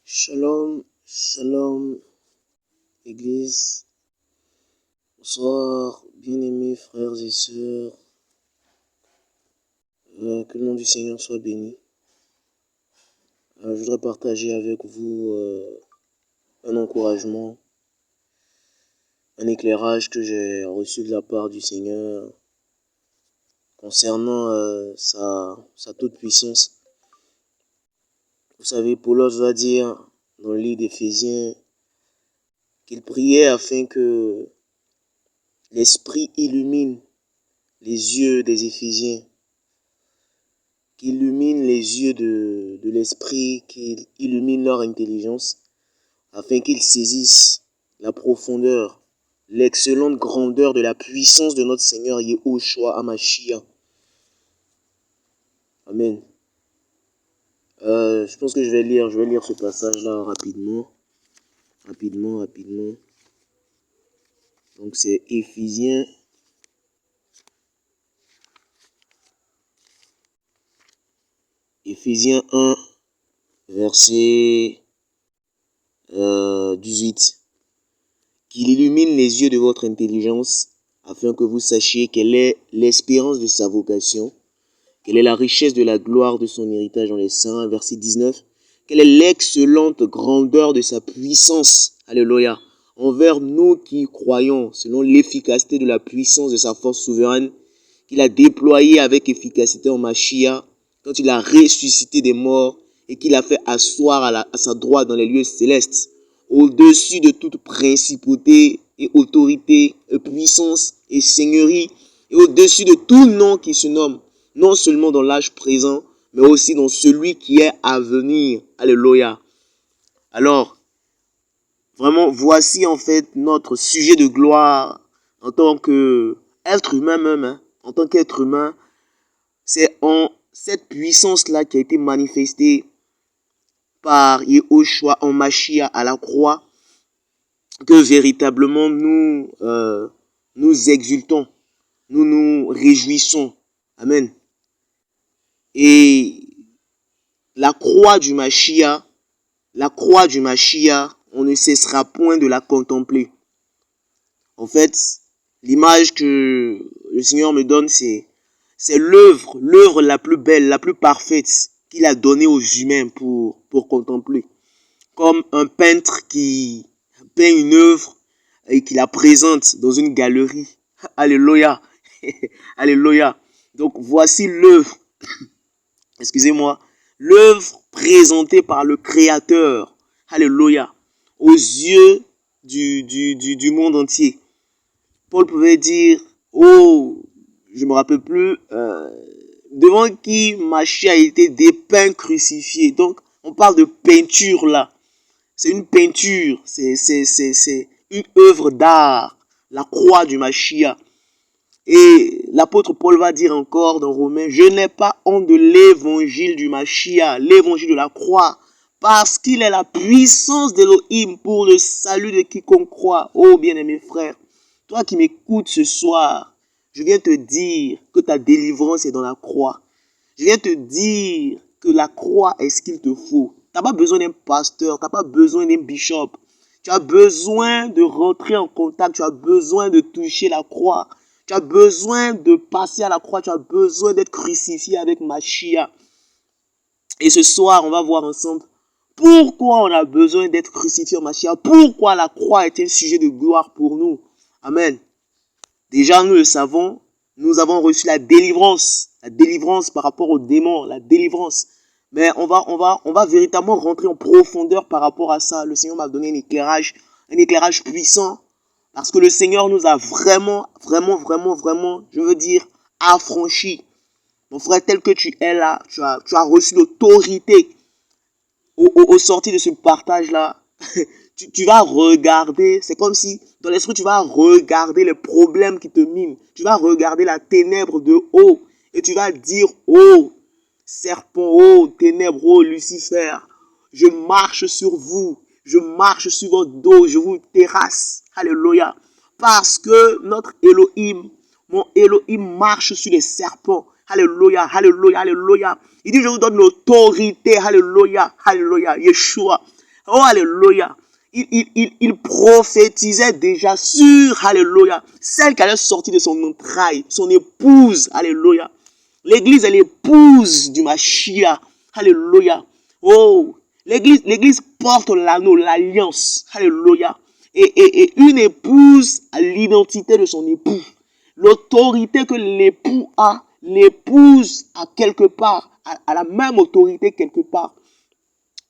Shalom, shalom, Église. Bonsoir, bien-aimés frères et sœurs. Que le nom du Seigneur soit béni. Je voudrais partager avec vous un encouragement, un éclairage que j'ai reçu de la part du Seigneur concernant sa toute puissance. Vous savez, Paul va dire dans le livre d'Éphésiens qu'il priait afin que l'Esprit illumine les yeux des Éphésiens, qu'il illumine les yeux de l'Esprit, qu'il illumine leur intelligence, afin qu'ils saisissent la profondeur, l'excellente grandeur de la puissance de notre Seigneur Yehoshua Hamashiach. Amen. Je pense que je vais lire ce passage-là rapidement. Donc c'est Éphésiens. Éphésiens 1, verset 18. Qu'il illumine les yeux de votre intelligence, afin que vous sachiez quelle est l'espérance de sa vocation, quelle est la richesse de la gloire de son héritage dans les saints. Verset 19. Quelle est l'excellente grandeur de sa puissance, alléluia, envers nous qui croyons, selon l'efficacité de la puissance de sa force souveraine, qu'il a déployée avec efficacité en Mashiach, quand il a ressuscité des morts et qu'il a fait asseoir à sa droite dans les lieux célestes, au-dessus de toute principauté et autorité, et puissance et seigneurie, et au-dessus de tout nom qui se nomme, non seulement dans l'âge présent, mais aussi dans celui qui est à venir. Alléluia. Alors, vraiment, voici en fait notre sujet de gloire en tant qu'être humain même, en tant qu'être humain. C'est en cette puissance-là qui a été manifestée par Yehoshua en Mashiach à la croix que véritablement nous exultons, nous nous réjouissons. Amen. Et la croix du Mashiach, on ne cessera point de la contempler. En fait, l'image que le Seigneur me donne, c'est l'œuvre la plus belle, la plus parfaite qu'il a donnée aux humains pour contempler. Comme un peintre qui peint une œuvre et qui la présente dans une galerie. Alléluia. Alléluia. Donc voici l'œuvre. Excusez-moi. L'œuvre présentée par le Créateur. Alléluia. Aux yeux du monde entier. Paul pouvait dire, oh, je me rappelle plus, devant qui Mashiach a été dépeint, crucifié. Donc, on parle de peinture là. C'est une peinture, c'est une œuvre d'art, la croix du Mashiach. Et l'apôtre Paul va dire encore dans Romains, je n'ai pas honte de l'évangile du Mashiach, l'évangile de la croix, parce qu'il est la puissance d'Élohim pour le salut de quiconque croit. Oh bien-aimé frère, toi qui m'écoutes ce soir, je viens te dire que ta délivrance est dans la croix. Je viens te dire que la croix est ce qu'il te faut. Tu n'as pas besoin d'un pasteur, tu n'as pas besoin d'un bishop. Tu as besoin de rentrer en contact, tu as besoin de toucher la croix. Tu as besoin de passer à la croix, tu as besoin d'être crucifié avec Mashiach. Et ce soir, on va voir ensemble pourquoi on a besoin d'être crucifié en Mashiach. Pourquoi la croix est un sujet de gloire pour nous. Amen. Déjà, nous le savons, nous avons reçu la délivrance par rapport aux démons, la délivrance. Mais on va véritablement rentrer en profondeur par rapport à ça. Le Seigneur m'a donné un éclairage puissant. Parce que le Seigneur nous a vraiment, je veux dire, affranchis. Mon frère, tel que tu es là, tu as reçu l'autorité au sortir de ce partage-là. Tu vas regarder, c'est comme si dans l'esprit tu vas regarder les problèmes qui te minent. Tu vas regarder la ténèbre de haut et tu vas dire, oh serpent, oh ténèbres, oh Lucifer, je marche sur vous, je marche sur votre dos, je vous terrasse. Alléluia. Parce que notre Elohim, mon Elohim marche sur les serpents. Alléluia, alléluia, alléluia. Il dit, je vous donne l'autorité. Alléluia, alléluia, Yeshua. Oh, alléluia. Il prophétisait déjà sur, alléluia, celle qui allait sortir de son entraille, son épouse, alléluia. L'église est l'épouse du Mashiach, alléluia. Oh, l'église porte l'anneau, l'alliance, alléluia. Et une épouse a l'identité de son époux. L'autorité que l'époux a, l'épouse a quelque part, a la même autorité quelque part.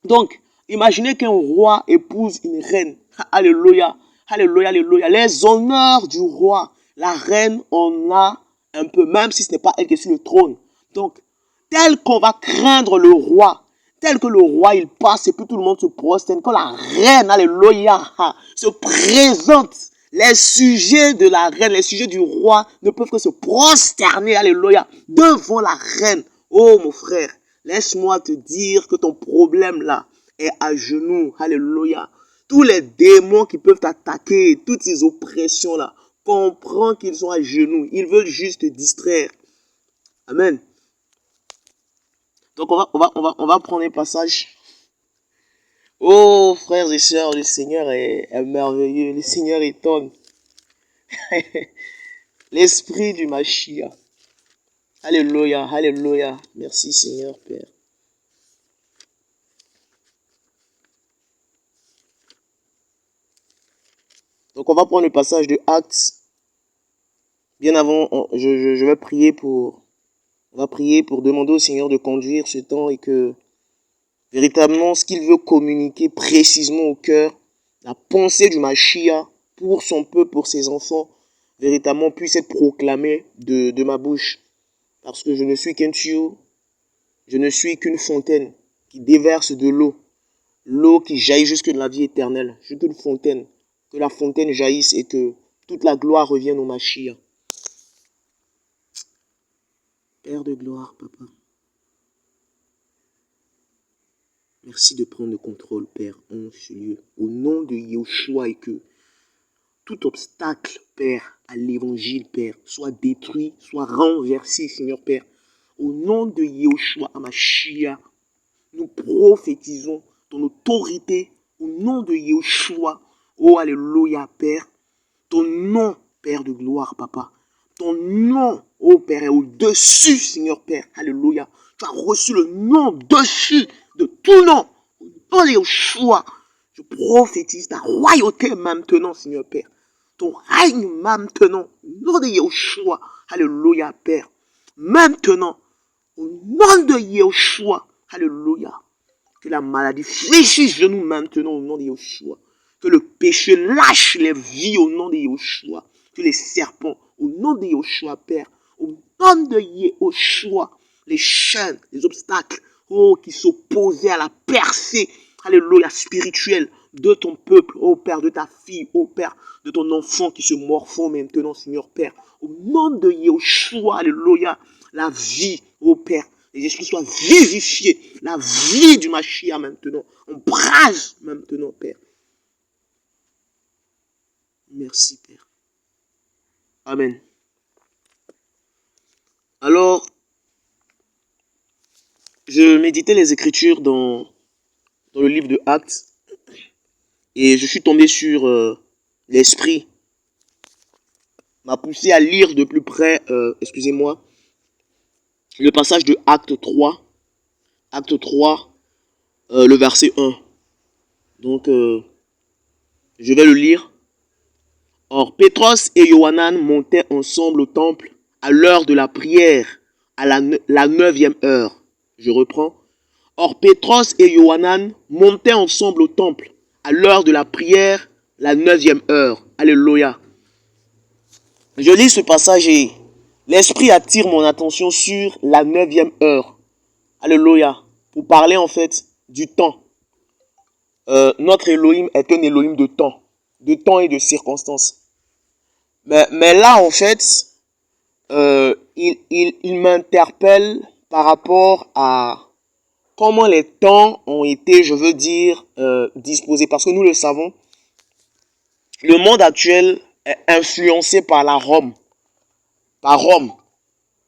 Donc, imaginez qu'un roi épouse une reine. Alléluia, alléluia, alléluia. Les honneurs du roi, la reine en a un peu, même si ce n'est pas elle qui est sur le trône. Donc, tel qu'on va craindre le roi, tel que le roi il passe et puis tout le monde se prosterne, quand la reine, alléluia, se présente, les sujets de la reine, les sujets du roi ne peuvent que se prosterner, alléluia, devant la reine. Oh mon frère, laisse-moi te dire que ton problème là est à genoux, alléluia. Tous les démons qui peuvent t'attaquer, toutes ces oppressions là, comprends qu'ils sont à genoux, ils veulent juste te distraire. Amen. Donc on va prendre un passage. Oh frères et sœurs, le Seigneur est merveilleux, le Seigneur étonne. L'esprit du Mashiach. Alléluia, alléluia. Merci Seigneur Père. Donc on va prendre le passage de Actes. Bien avant, je vais prier pour... On va prier pour demander au Seigneur de conduire ce temps et que véritablement ce qu'il veut communiquer précisément au cœur, la pensée du Mashiach pour son peuple, pour ses enfants, véritablement puisse être proclamée de ma bouche. Parce que je ne suis qu'un tuyau, je ne suis qu'une fontaine qui déverse de l'eau. L'eau qui jaillit jusque de la vie éternelle. Je suis qu'une fontaine. Que la fontaine jaillisse et que toute la gloire revienne au Mashiach. Père de gloire, Papa. Merci de prendre le contrôle, Père, en ce lieu. Au nom de Yahushua et que tout obstacle, Père, à l'évangile, Père, soit détruit, soit renversé, Seigneur, Père. Au nom de Yahushua Hamashiach, nous prophétisons ton autorité au nom de Yahushua. Oh, alléluia, Père. Ton nom, Père de gloire, Papa. Ton nom, oh Père, est au-dessus, Seigneur Père. Alléluia. Tu as reçu le nom au-dessus de tout nom. Au nom de Yahushua. Je prophétise ta royauté maintenant, Seigneur Père. Ton règne maintenant. Au nom de Yahushua. Alléluia, Père. Maintenant, au nom de Yahushua. Alléluia. Que la maladie fléchisse de nous maintenant au nom de Yahushua. Que le péché lâche les vies au nom de Yahushua. Que les serpents, au nom de Yahushua, Père, au nom de Yahushua, les chaînes, les obstacles, oh, qui s'opposaient à la percée, alléluia, spirituelle de ton peuple, oh Père, de ta fille, oh Père, de ton enfant qui se morfond maintenant, Seigneur Père. Au nom de Yahushua, alléluia, la vie, oh Père, les esprits soient vivifiés, la vie du Mashiach maintenant, ombrage maintenant, Père. Merci, Père. Amen. Alors, je méditais les Écritures dans le livre de Actes et je suis tombé sur l'Esprit m'a poussé à lire de plus près, excusez-moi, le passage de Acte 3, le verset 1. Donc, je vais le lire. Or, Pétros et Yohanan montaient ensemble au temple à l'heure de la prière, à la 9e heure. Je reprends. Or, Pétros et Yohanan montaient ensemble au temple à l'heure de la prière, la 9e heure. Alléluia. Je lis ce passage et l'Esprit attire mon attention sur la 9e heure. Alléluia. Pour parler en fait du temps. Notre Elohim est un Elohim de temps et de circonstances. Mais là, en fait, il m'interpelle par rapport à comment les temps ont été, je veux dire, disposés. Parce que nous le savons, le monde actuel est influencé par la Rome. Par Rome,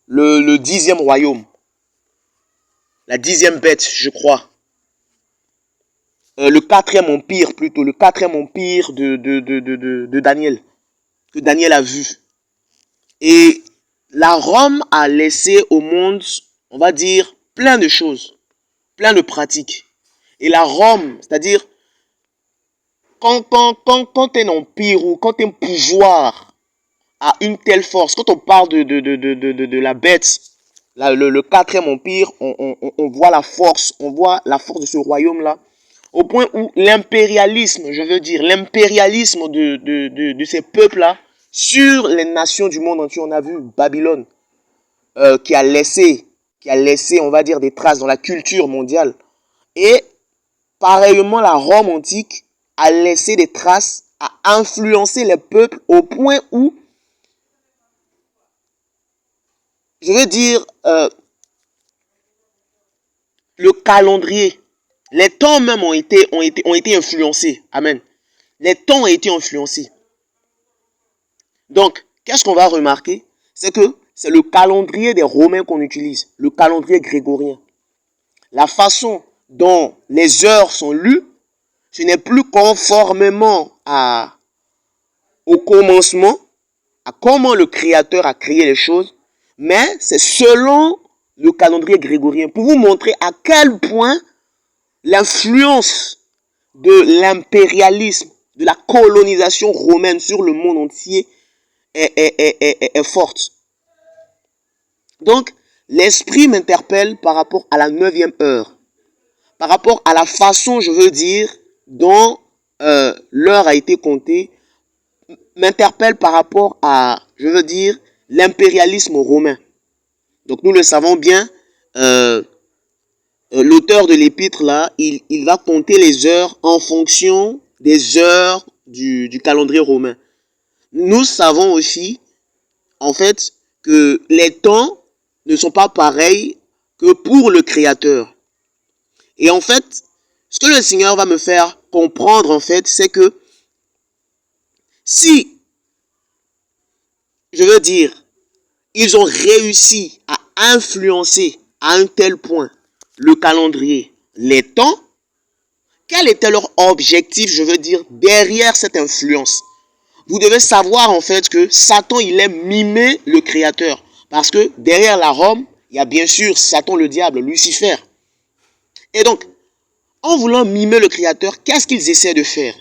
le 10e royaume. La 10e bête, je crois. le quatrième empire plutôt, le quatrième empire de Daniel, que Daniel a vu. Et la Rome a laissé au monde, on va dire, plein de choses, plein de pratiques. Et la Rome, c'est-à-dire, quand un empire ou quand un pouvoir a une telle force, quand on parle de la bête, le quatrième empire, on voit la force, de ce royaume-là, au point où l'impérialisme, je veux dire, l'impérialisme de ces peuples-là, sur les nations du monde entier, on a vu Babylone, qui a laissé, on va dire, des traces dans la culture mondiale. Et pareillement, la Rome antique a laissé des traces, a influencé les peuples au point où, je veux dire, le calendrier, les temps même ont été influencés. Amen. Les temps ont été influencés. Donc, qu'est-ce qu'on va remarquer? C'est que c'est le calendrier des Romains qu'on utilise, le calendrier grégorien. La façon dont les heures sont lues, ce n'est plus conformément au commencement, à comment le Créateur a créé les choses, mais c'est selon le calendrier grégorien, pour vous montrer à quel point l'influence de l'impérialisme, de la colonisation romaine sur le monde entier est forte. Donc, l'esprit m'interpelle par rapport à la 9e heure, par rapport à la façon, je veux dire, dont l'heure a été comptée, m'interpelle par rapport à, je veux dire, l'impérialisme romain. Donc, nous le savons bien, l'auteur de l'épître là, il va compter les heures en fonction des heures du calendrier romain. Nous savons aussi, en fait, que les temps ne sont pas pareils que pour le Créateur. Et en fait, ce que le Seigneur va me faire comprendre, en fait, c'est que si, je veux dire, ils ont réussi à influencer à un tel point le calendrier, les temps, quel était leur objectif, je veux dire, derrière cette influence? Vous devez savoir en fait que Satan, il aime mimer le Créateur. Parce que derrière la Rome, il y a bien sûr Satan le diable, Lucifer. Et donc, en voulant mimer le Créateur, qu'est-ce qu'ils essaient de faire?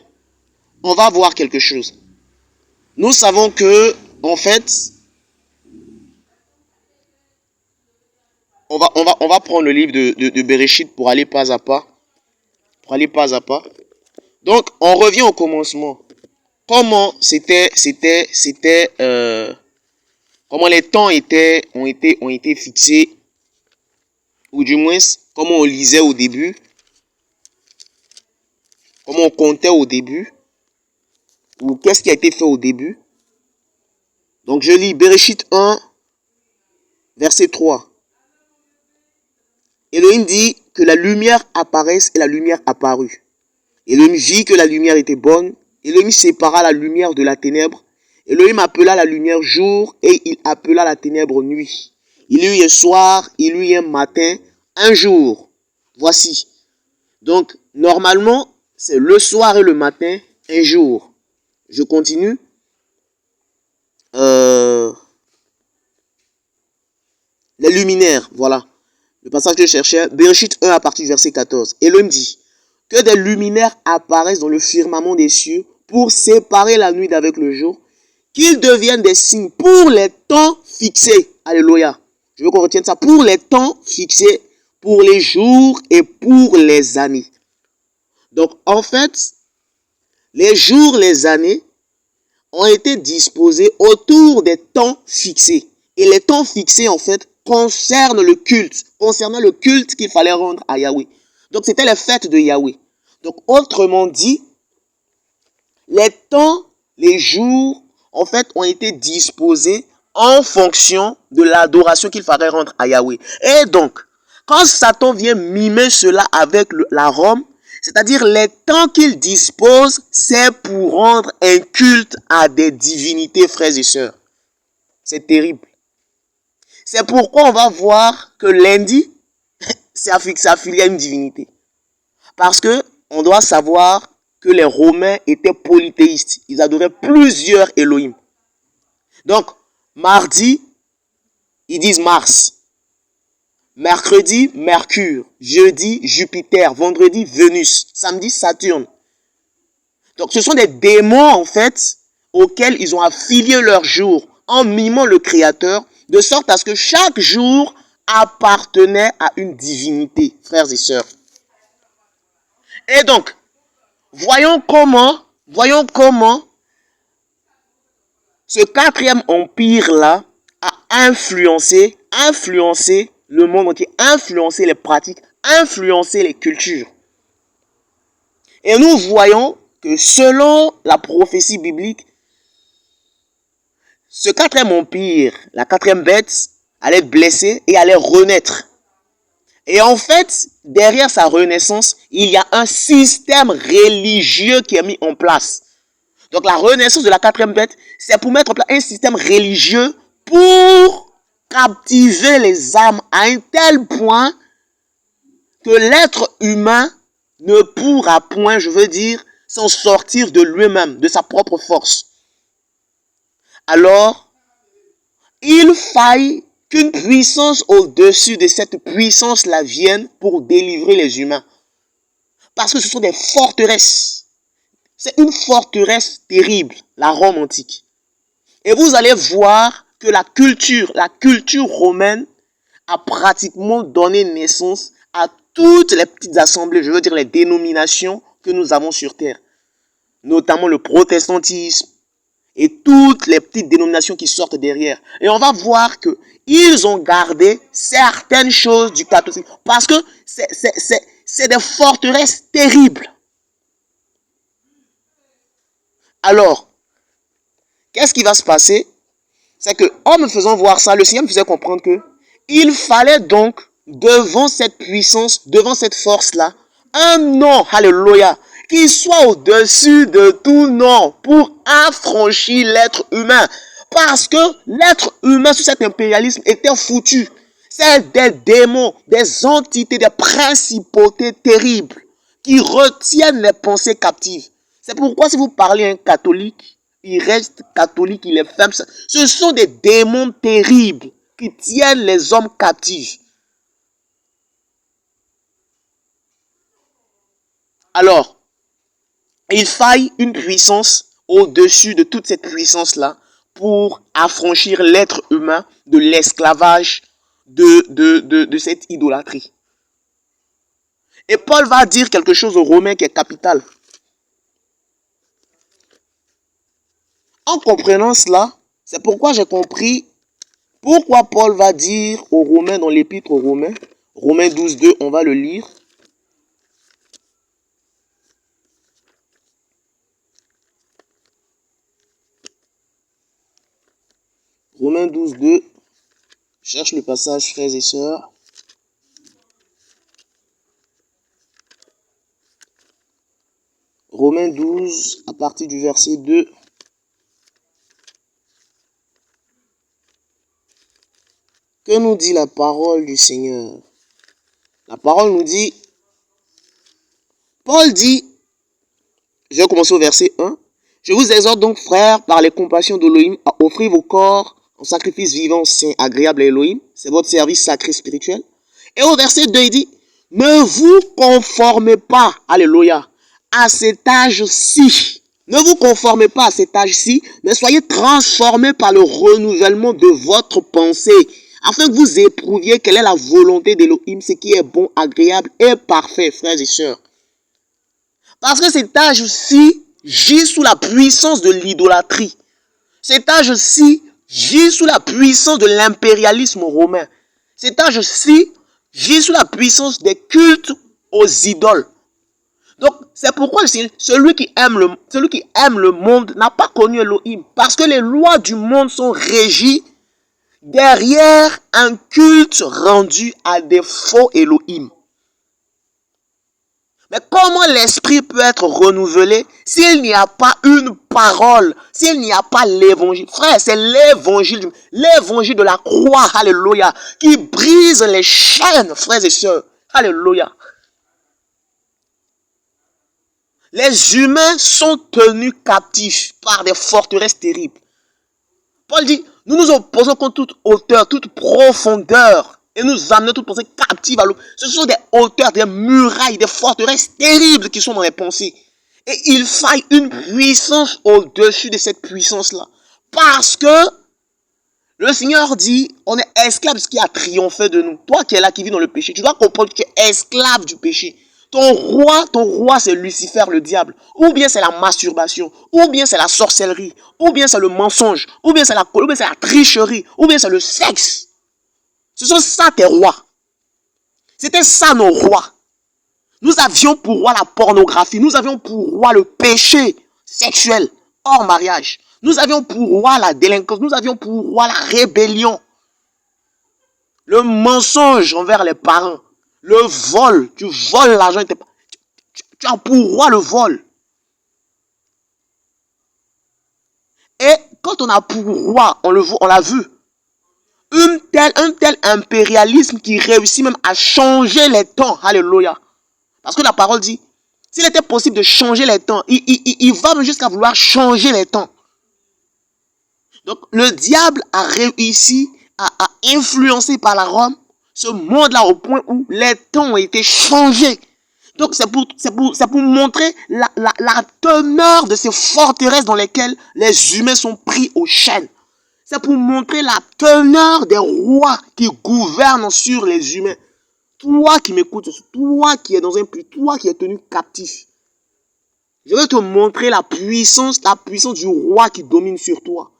On va voir quelque chose. Nous savons que, en fait, on va prendre le livre de Bereshit pour aller pas à pas. Donc, on revient au commencement. Comment comment les temps ont été fixés, ou du moins, comment on lisait au début, comment on comptait au début, ou qu'est-ce qui a été fait au début. Donc, je lis Bereshit 1, verset 3. Elohim dit que la lumière apparaisse et la lumière apparut. Elohim vit que la lumière était bonne. Elohim sépara la lumière de la ténèbre. Elohim appela la lumière jour et il appela la ténèbre nuit. Il y eut un soir, il y eut un matin, un jour. Voici. Donc, normalement, c'est le soir et le matin, un jour. Je continue. Les luminaires, voilà. Le passage que je cherchais, Bereshit 1 à partir du verset 14. Elohim dit que des luminaires apparaissent dans le firmament des cieux pour séparer la nuit d'avec le jour, qu'ils deviennent des signes pour les temps fixés. Alléluia. Je veux qu'on retienne ça. Pour les temps fixés, pour les jours et pour les années. Donc, en fait, les jours, les années ont été disposés autour des temps fixés. Et les temps fixés, en fait, concernent le culte qu'il fallait rendre à Yahweh. Donc, c'était les fêtes de Yahweh. Donc, autrement dit, les temps, les jours, en fait, ont été disposés en fonction de l'adoration qu'il fallait rendre à Yahweh. Et donc, quand Satan vient mimer cela avec la Rome, c'est-à-dire les temps qu'il dispose, c'est pour rendre un culte à des divinités, frères et sœurs. C'est terrible. C'est pourquoi on va voir que lundi, c'est affilié à une divinité. Parce que on doit savoir que les Romains étaient polythéistes. Ils adoraient plusieurs Elohim. Donc, mardi, ils disent Mars. Mercredi, Mercure. Jeudi, Jupiter. Vendredi, Vénus. Samedi, Saturne. Donc, ce sont des démons, en fait, auxquels ils ont affilié leur jour en mimant le Créateur, de sorte à ce que chaque jour appartenait à une divinité, frères et sœurs. Et donc, voyons comment ce quatrième empire-là a influencé le monde entier, influencé les pratiques, influencé les cultures. Et nous voyons que selon la prophétie biblique, ce quatrième empire, la quatrième bête, allait être blessée et allait renaître. Et en fait, derrière sa renaissance, il y a un système religieux qui est mis en place. Donc la renaissance de la quatrième bête, c'est pour mettre en place un système religieux pour captiver les âmes à un tel point que l'être humain ne pourra point, je veux dire, s'en sortir de lui-même, de sa propre force. Alors, il faille qu'une puissance au-dessus de cette puissance-là vienne pour délivrer les humains. Parce que ce sont des forteresses. C'est une forteresse terrible, la Rome antique. Et vous allez voir que la culture romaine a pratiquement donné naissance à toutes les petites assemblées, je veux dire les dénominations que nous avons sur terre. Notamment le protestantisme et toutes les petites dénominations qui sortent derrière. Et on va voir qu'ils ont gardé certaines choses du catholicisme. Parce que c'est des forteresses terribles. Alors, qu'est-ce qui va se passer? C'est que, en me faisant voir ça, le Seigneur me faisait comprendre que il fallait donc, devant cette puissance, devant cette force-là, un nom, alléluia, qui soit au-dessus de tout nom pour affranchir l'être humain. Parce que l'être humain sous cet impérialisme était foutu. C'est des démons, des entités, des principautés terribles qui retiennent les pensées captives. C'est pourquoi si vous parlez à un catholique, il reste catholique, il est ferme. Ce sont des démons terribles qui tiennent les hommes captifs. Alors, il faille une puissance au-dessus de toute cette puissance-là pour affranchir l'être humain de l'esclavage de cette idolâtrie. Et Paul va dire quelque chose aux Romains qui est capital. En comprenant cela, c'est pourquoi j'ai compris pourquoi Paul va dire aux Romains dans l'épître aux Romains, Romains 12, 2, on va le lire. Romains 12, 2, cherche le passage, frères et sœurs. Romains 12, à partir du verset 2. Que nous dit la parole du Seigneur? La parole nous dit, Paul dit, je vais commencer au verset 1. Je vous exhorte donc, frères, par les compassions d'Elohim, à offrir vos corps en sacrifice vivant, saint, agréable à Elohim. C'est votre service sacré spirituel. Et au verset 2, il dit, ne vous conformez pas, alléluia, à cet âge-ci. Ne vous conformez pas à cet âge-ci, mais soyez transformés par le renouvellement de votre pensée, afin que vous éprouviez quelle est la volonté d'Elohim, ce qui est bon, agréable et parfait, frères et sœurs. Parce que cet âge-ci gît sous la puissance de l'idolâtrie. Cet âge-ci gît sous la puissance de l'impérialisme romain. Cet âge-ci gît sous la puissance des cultes aux idoles. Donc, c'est pourquoi celui qui aime le monde n'a pas connu Elohim. Parce que les lois du monde sont régies derrière un culte rendu à des faux Elohim. Mais comment l'esprit peut être renouvelé s'il n'y a pas une parole, s'il n'y a pas l'évangile? Frère, c'est l'évangile de la croix, alléluia, qui brise les chaînes, frères et sœurs, alléluia. Les humains sont tenus captifs par des forteresses terribles. Paul dit, nous nous opposons contre toute hauteur, toute profondeur, et nous amenons toute pensée captive à l'eau. Ce sont des hauteurs, des murailles, des forteresses terribles qui sont dans les pensées. Et il faille une puissance au-dessus de cette puissance-là. Parce que le Seigneur dit, on est esclave de ce qui a triomphé de nous. Toi qui es là, qui vis dans le péché, tu dois comprendre que tu es esclave du péché. Ton roi, c'est Lucifer, le diable. Ou bien c'est la masturbation, ou bien c'est la sorcellerie, ou bien c'est le mensonge, ou bien c'est la tricherie, ou bien c'est le sexe. Ce sont ça tes rois. C'était ça nos rois. Nous avions pour roi la pornographie, nous avions pour roi le péché sexuel hors mariage. Nous avions pour roi la délinquance, nous avions pour roi la rébellion. Le mensonge envers les parents. Le vol, tu voles l'argent, tu as pour roi le vol. Et quand on a pour roi, on l'a vu, un tel impérialisme qui réussit même à changer les temps. Alléluia. Parce que la parole dit, s'il était possible de changer les temps, il va même jusqu'à vouloir changer les temps. Donc le diable a réussi à influencer par la Rome ce monde-là au point où les temps ont été changés. Donc c'est pour montrer la teneur de ces forteresses dans lesquelles les humains sont pris aux chaînes. C'est pour montrer la teneur des rois qui gouvernent sur les humains. Toi qui m'écoutes, toi qui es dans un puits, toi qui es tenu captif. Je vais te montrer la puissance du roi qui domine sur toi.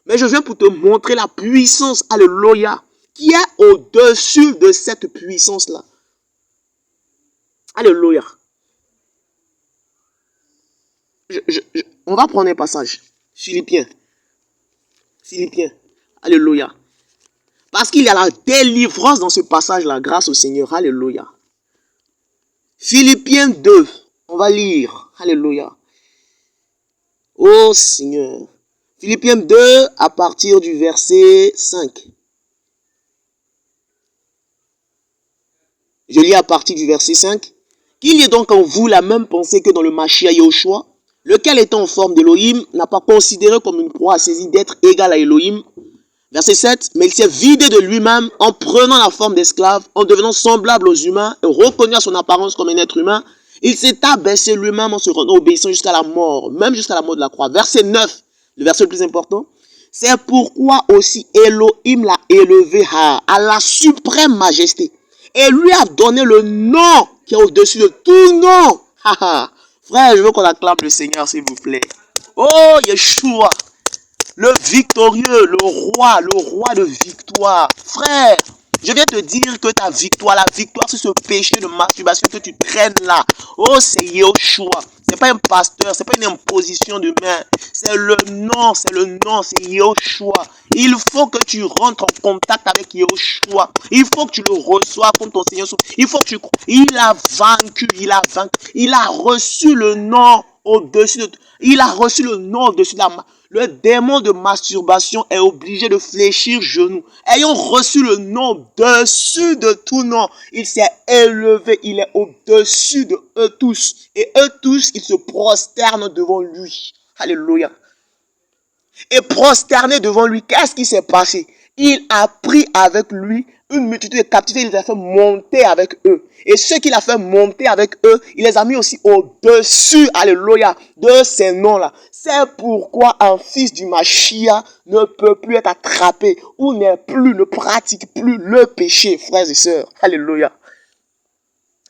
Mais je viens pour te montrer la puissance, alléluia, qui est au-dessus de cette puissance-là. Alléluia. On va prendre un passage. Philippiens. Alléluia. Parce qu'il y a la délivrance dans ce passage-là, grâce au Seigneur. Alléluia. Philippiens 2. On va lire. Alléluia. Oh Seigneur. Philippiens 2 à partir du verset 5. Je lis à partir du verset 5. Qu'il y ait donc en vous la même pensée que dans le Mashiach Yahushua, lequel étant en forme d'Élohim, n'a pas considéré comme une proie à saisir d'être égal à Élohim. Verset 7. Mais il s'est vidé de lui-même en prenant la forme d'esclave, en devenant semblable aux humains et reconnu à son apparence comme un être humain. Il s'est abaissé lui-même en se rendant obéissant jusqu'à la mort, même jusqu'à la mort de la croix. Verset 9. Le verset le plus important. C'est pourquoi aussi Elohim l'a élevé à la suprême majesté et lui a donné le nom qui est au-dessus de tout nom. Frère, je veux qu'on acclame le Seigneur, s'il vous plaît. Oh, Yeshua, le victorieux, le roi de victoire. Frère, je viens te dire que ta victoire, la victoire sur ce péché de masturbation que tu traînes là, oh, c'est Yeshua. C'est pas un pasteur, c'est pas une imposition de main. C'est le nom, c'est Yeshua. Il faut que tu rentres en contact avec Yeshua. Il faut que tu le reçoives comme ton Seigneur. Il faut que tu crois. Il a vaincu. Il a reçu le nom au-dessus de... Il a reçu le nom au-dessus de la... Le démon de masturbation est obligé de fléchir genou. Ayant reçu le nom au-dessus de tout nom, il s'est élevé, il est au-dessus de eux tous. Et eux tous, ils se prosternent devant lui. Alléluia. Et prosterné devant lui, qu'est-ce qui s'est passé? Il a pris avec lui une multitude de captifs, il les a fait monter avec eux. Et ceux qu'il a fait monter avec eux, il les a mis aussi au-dessus, alléluia, de ces noms-là. C'est pourquoi un fils du Mashiach ne peut plus être attrapé ou ne pratique plus le péché, frères et sœurs. Alléluia.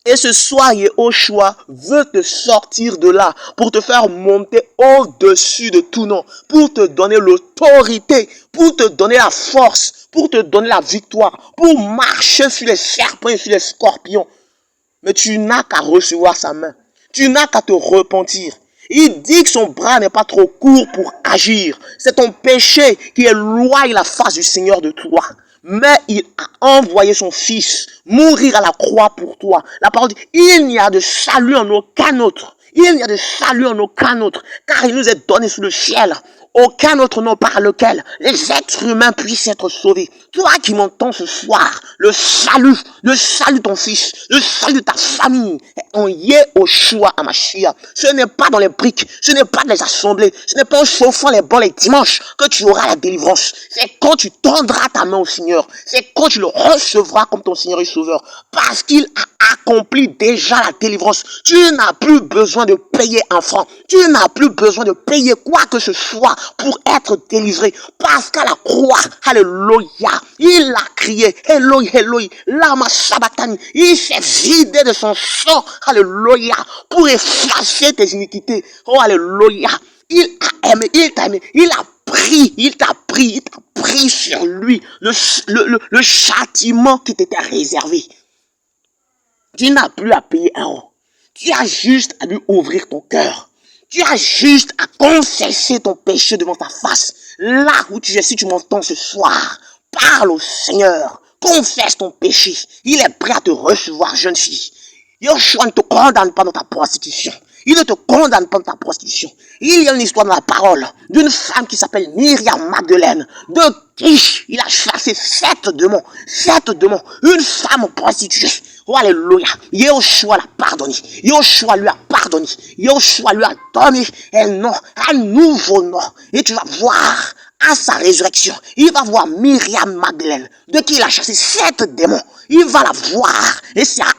Et ce soir, Yahushua veut te sortir de là pour te faire monter au-dessus de tout nom, pour te donner l'autorité, pour te donner la force, pour te donner la victoire, pour marcher sur les serpents et sur les scorpions. Mais tu n'as qu'à recevoir sa main. Tu n'as qu'à te repentir. Il dit que son bras n'est pas trop court pour agir. C'est ton péché qui éloigne la face du Seigneur de toi. Mais il a envoyé son fils mourir à la croix pour toi. La parole dit, il n'y a de salut en aucun autre. Il n'y a de salut en aucun autre. Car il nous est donné sous le ciel aucun autre nom par lequel les êtres humains puissent être sauvés. Toi qui m'entends ce soir, le salut de ton fils, le salut de ta famille est en Yeshua HaMashiach. Ce n'est pas dans les briques, ce n'est pas dans les assemblées, ce n'est pas en chauffant les bancs les dimanches que tu auras la délivrance. C'est quand tu tendras ta main au Seigneur, c'est quand tu le recevras comme ton Seigneur et Sauveur, parce qu'il a accompli déjà la délivrance. Tu n'as plus besoin de payer un franc, tu n'as plus besoin de payer quoi que ce soit pour être délivré, parce qu'à la croix, alléluia, il a crié, Eloi, Eloi, lama sabachthani, il s'est vidé de son sang, alléluia, pour effacer tes iniquités, oh alléluia, il a aimé, il t'a aimé, il t'a pris sur lui le châtiment qui t'était réservé. Tu n'as plus à payer un rond. Tu as juste à lui ouvrir ton cœur. Tu as juste à confesser ton péché devant ta face. Là où tu es, si tu m'entends ce soir, parle au Seigneur. Confesse ton péché. Il est prêt à te recevoir, jeune fille. Yoshua ne te condamne pas dans ta prostitution. Il ne te condamne pas dans ta prostitution. Il y a une histoire dans la parole d'une femme qui s'appelle Myriam Magdeleine, de qui il a chassé 7 démons. 7 démons. Une femme prostituée. Oh, alléluia. Yoshua l'a pardonné. Yoshua lui a pardonné. Yoshua lui a donné un nom, un nouveau nom. Et tu vas voir à sa résurrection, il va voir Myriam Magdeleine, de qui il a chassé 7 démons. Il va la voir. Et c'est à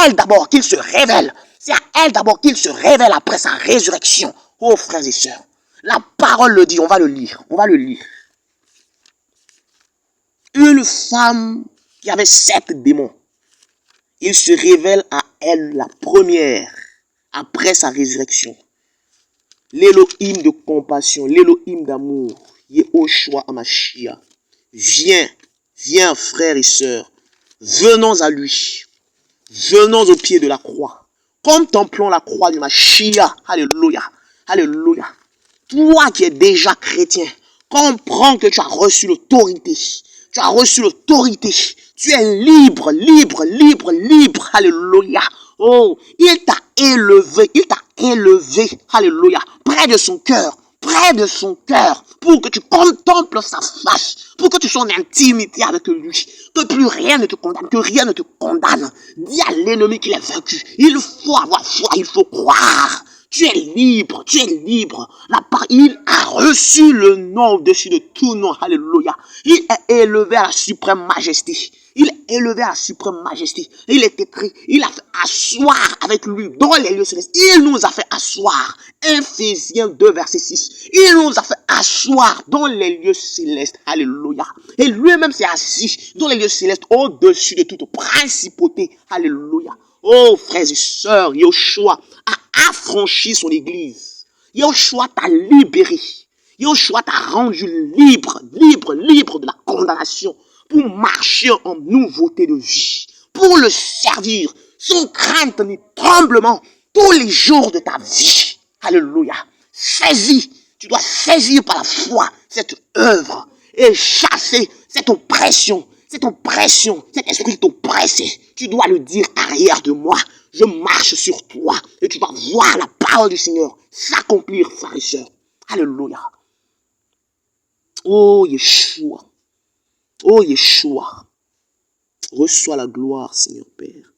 elle d'abord qu'il se révèle. C'est à elle d'abord qu'il se révèle après sa résurrection. Oh frères et sœurs, la parole le dit, on va le lire. Une femme qui avait 7 démons, il se révèle à elle la première, après sa résurrection. L'Élohim de compassion, l'Élohim d'amour, Yeshua HaMashiach. Viens frères et sœurs, venons à lui, venons au pied de la croix. Contemplons la croix du Mashiach. Alléluia. Alléluia. Toi qui es déjà chrétien, comprends que tu as reçu l'autorité. Tu as reçu l'autorité. Tu es libre. Alléluia. Oh, il t'a élevé. Alléluia. Près de son cœur. Pour que tu contemples sa face, pour que tu sois en intimité avec lui, que plus rien ne te condamne, Dis à l'ennemi qu'il est vaincu. Il faut avoir foi, il faut croire. Tu es libre. Il a reçu le nom au-dessus de tout nom. Alléluia. Il est élevé à la suprême majesté. Il est écrit, il a fait asseoir avec lui dans les lieux célestes. Il nous a fait asseoir. Ephésiens 2, verset 6. Il nous a fait asseoir dans les lieux célestes. Alléluia. Et lui-même s'est assis dans les lieux célestes au-dessus de toute principauté. Alléluia. Oh, frères et sœurs, Yoshua a affranchi son église. Yoshua t'a libéré. Yoshua t'a rendu libre de la condamnation, pour marcher en nouveauté de vie, pour le servir sans crainte ni tremblement tous les jours de ta vie. Alléluia. Tu dois saisir par la foi cette œuvre et chasser cette oppression, cet esprit t'oppressé. Tu dois le dire arrière de moi. Je marche sur toi et tu vas voir la parole du Seigneur s'accomplir, frères et sœurs. Alléluia. Oh Yeshua. Oh Yeshua, reçois la gloire, Seigneur Père.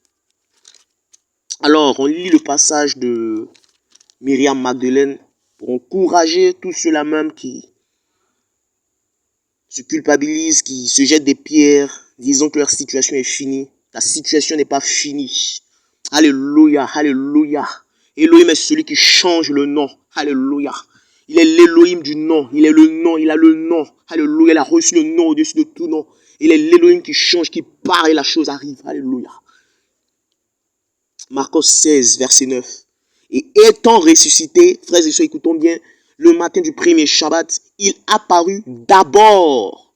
Alors, on lit le passage de Myriam Magdeleine pour encourager tous ceux-là même qui se culpabilisent, qui se jettent des pierres, disant que leur situation est finie. Ta situation n'est pas finie. Alléluia, alléluia. Elohim est celui qui change le nom. Alléluia. Il est l'Elohim du nom. Il a le nom. Alléluia. Il a reçu le nom au-dessus de tout nom. Il est l'Elohim qui change, qui parle et la chose arrive. Alléluia. Marcos 16, verset 9. Et étant ressuscité, frères et sœurs, écoutons bien, le matin du premier Shabbat, il apparut d'abord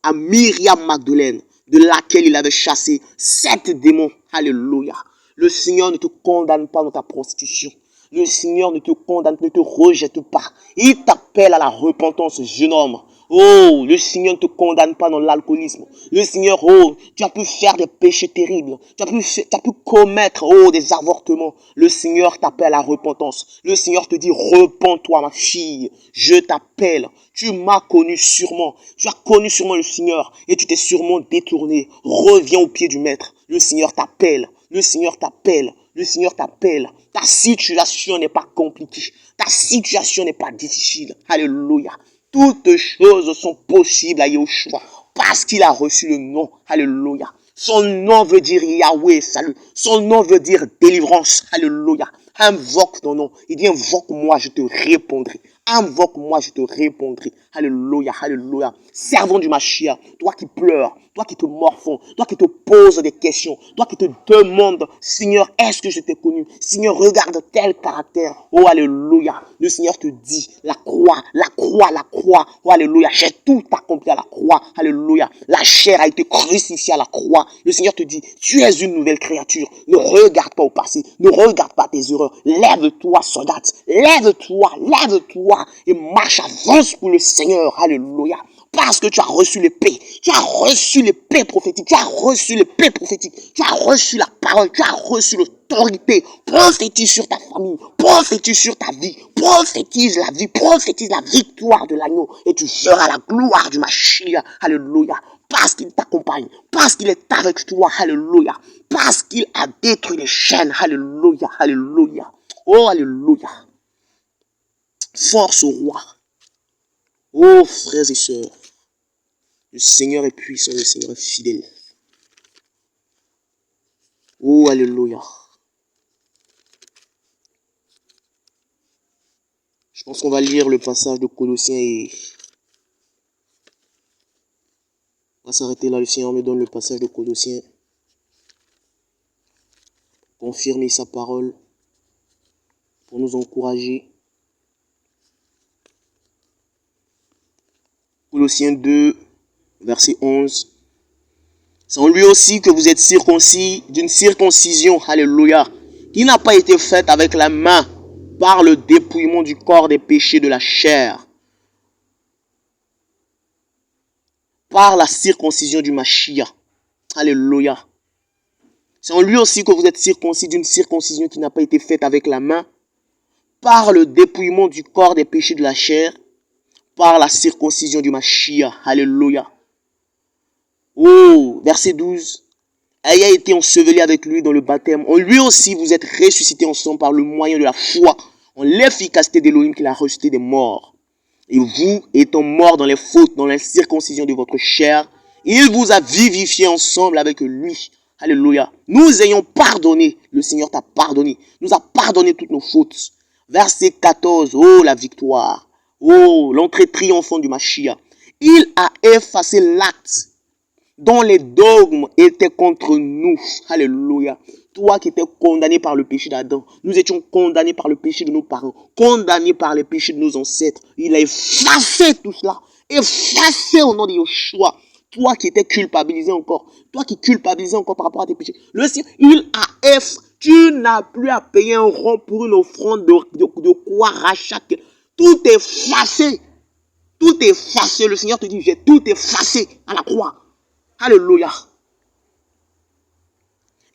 à Myriam Magdeleine, de laquelle il avait chassé 7 démons. Alléluia. Le Seigneur ne te condamne pas dans ta prostitution. Le Seigneur ne te condamne, ne te rejette pas. Il t'appelle à la repentance, jeune homme. Oh, le Seigneur ne te condamne pas dans l'alcoolisme. Le Seigneur, oh, tu as pu faire des péchés terribles. Tu as pu commettre, oh, des avortements. Le Seigneur t'appelle à la repentance. Le Seigneur te dit, repens-toi, ma fille. Je t'appelle. Tu m'as connu sûrement. Tu as connu sûrement le Seigneur et tu t'es sûrement détourné. Reviens au pied du Maître. Le Seigneur t'appelle. Le Seigneur t'appelle. Le Seigneur t'appelle. Ta situation n'est pas compliquée. Ta situation n'est pas difficile. Alléluia. Toutes choses sont possibles à Yahushua parce qu'il a reçu le nom. Alléluia. Son nom veut dire Yahweh, salut. Son nom veut dire délivrance. Alléluia. Invoque ton nom. Il dit invoque-moi, je te répondrai. Invoque-moi, je te répondrai. Alléluia, alléluia. Servant du Mashiach, toi qui pleures, toi qui te morfonds, toi qui te poses des questions, toi qui te demandes, Seigneur, est-ce que je t'ai connu? Seigneur, regarde tel caractère. Oh, alléluia. Le Seigneur te dit, la croix, la croix, la croix. Oh, alléluia. J'ai tout accompli à la croix. Alléluia. La chair a été crucifiée à la croix. Le Seigneur te dit, tu es une nouvelle créature. Ne regarde pas au passé. Ne regarde pas tes erreurs. Lève-toi, soldate. Lève-toi, lève-toi et marche, avance pour le Seigneur. Alléluia. Parce que tu as reçu l'épée. Tu as reçu l'épée prophétique. Tu as reçu l'épée prophétique. Tu as reçu la parole. Tu as reçu l'autorité. Prophétise sur ta famille. Prophétise sur ta vie. Prophétise la vie. Prophétise la victoire de l'agneau. Et tu verras la gloire du Mashiach. Alléluia. Parce qu'il t'accompagne. Parce qu'il est avec toi. Alléluia. Parce qu'il a détruit les chaînes. Alléluia. Alléluia. Oh, alléluia. Force au roi. Oh, frères et sœurs. Le Seigneur est puissant, le Seigneur est fidèle. Oh, alléluia. Je pense qu'on va lire le passage de Colossiens et on va s'arrêter là. Le Seigneur me donne le passage de Colossiens. Confirmer sa parole pour nous encourager. Colossiens 2, verset 11. C'est en lui aussi que vous êtes circoncis d'une circoncision, alléluia, qui n'a pas été faite avec la main par le dépouillement du corps des péchés de la chair, par la circoncision du Mashiach. Alléluia. C'est en lui aussi que vous êtes circoncis d'une circoncision qui n'a pas été faite avec la main, par le dépouillement du corps des péchés de la chair, par la circoncision du Mashiach. Alléluia. Oh, verset 12. Ayant été enseveli avec lui dans le baptême, en lui aussi vous êtes ressuscités ensemble par le moyen de la foi, en l'efficacité d'Élohim qu'il a ressuscité des morts. Et vous, étant morts dans les fautes, dans la circoncision de votre chair, il vous a vivifié ensemble avec lui. Alléluia. Nous ayons pardonné. Le Seigneur t'a pardonné. Nous a pardonné toutes nos fautes. Verset 14. Oh, la victoire. Oh, l'entrée triomphante du Mashiach. Il a effacé l'acte dont les dogmes étaient contre nous. Alléluia. Toi qui étais condamné par le péché d'Adam, nous étions condamnés par le péché de nos parents, condamnés par les péchés de nos ancêtres. Il a effacé tout cela. Effacé au nom de Yeshua. Toi qui étais culpabilisé encore, toi qui culpabilisais encore par rapport à tes péchés. Le Seigneur, il a effacé. Tu n'as plus à payer un rond pour une offrande de quoi rachat. Tout est effacé. Tout est effacé. Le Seigneur te dit, j'ai tout effacé à la croix. Alléluia.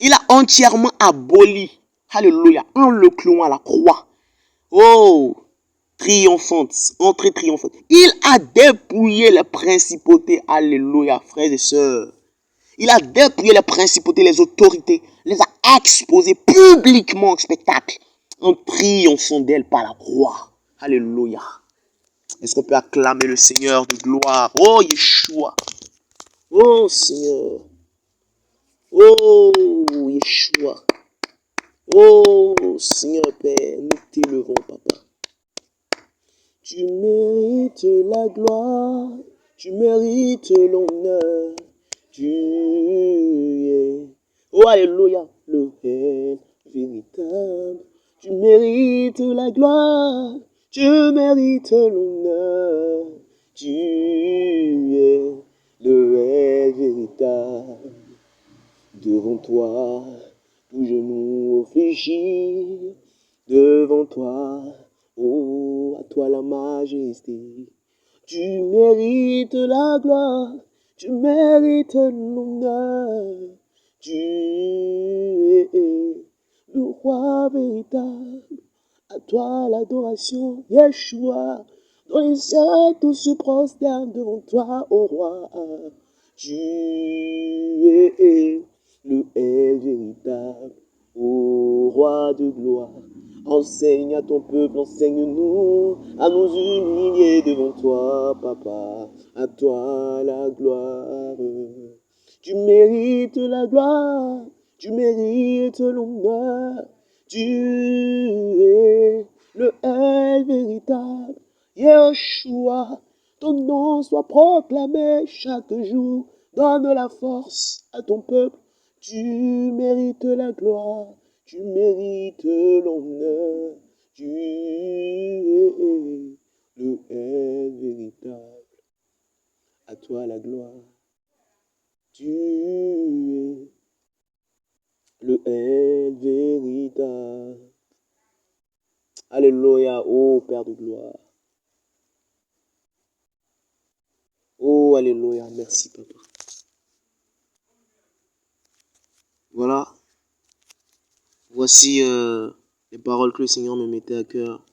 Il a entièrement aboli. Alléluia. En le clouant à la croix. Oh, triomphante. Entrée triomphante. Il a dépouillé les principautés. Alléluia, frères et sœurs. Il a dépouillé les principautés, les autorités. Les a exposées publiquement en spectacle. En triomphant d'elles par la croix. Alléluia. Est-ce qu'on peut acclamer le Seigneur de gloire? Oh, Yeshua. Oh, Seigneur. Oh, Yeshua. Oh, Seigneur Père, nous t'élevons, Papa. Tu mérites la gloire, tu mérites l'honneur, tu es, oh, alléluia, le Père véritable. Tu mérites la gloire, tu mérites l'honneur, tu es le Père véritable. Devant toi, tout genou fléchit, devant toi, oh, à toi la majesté. Tu mérites la gloire, tu mérites l'honneur. Tu es le roi véritable. À toi l'adoration, Yeshua. Dans les cieux, tout se prosterne devant toi, ô roi. Tu es le véritable, ô roi de gloire. Enseigne à ton peuple, enseigne-nous à nous humilier devant toi, papa. À toi la gloire. Tu mérites la gloire, tu mérites l'honneur. Tu es le véritable, Yeshua. Ton nom soit proclamé chaque jour. Donne la force à ton peuple. Tu mérites la gloire. Tu mérites l'honneur. Tu es le véritable. À toi la gloire. Tu es le véritable. Alléluia, ô Père de gloire. Oh, alléluia, merci papa. Voilà, voici les paroles que le Seigneur me mettait à cœur.